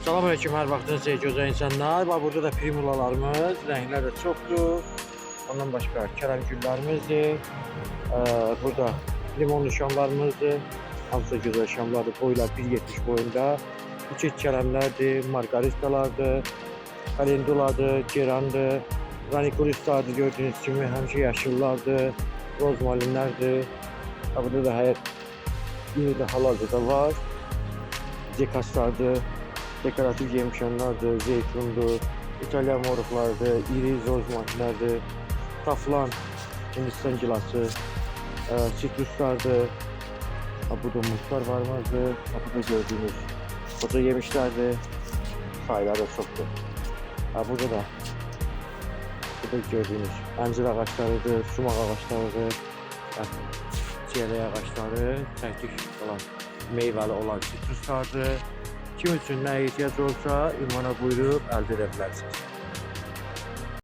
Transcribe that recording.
Selamünaleyküm, her vaxtınız gözəl insanlar. Bax, burada da primulalarımız, rənglər də çoxdur. Ondan başqa kərəm güllərimizdir. Burada limonlu şamlarımızdır. Hamısı gözəl şamlardır. Boylar 1.70 boyunda. İçi kərəmlərdir, margaristalardır, kalenduladır, gerandır, ranikulislardır. Gördüğünüz kimi həmişə yaşıllardır, rozmarinlərdir. Burada da yine de halalca da var. Dekaslardır. Dekoratif yemişanlardır, zeytundur, İtalyan moruklardır, iri rozmarinlərdir, taflan, Hindistan gilası, sitruslardır. Burada muzlar varmazdır. Burada gördüğünüz burada yemişlerdir. Sayıları da çoktur. Burada gördüğünüz əncir ağaçlarıdır, sumaq ağaçlarıdır, çiyələk ağaçları, çəkik olan meyvəli olan sitruslardır. Kim üçün nə ehtiyac olsa ünvana buyurub əldə edə bilərsiniz.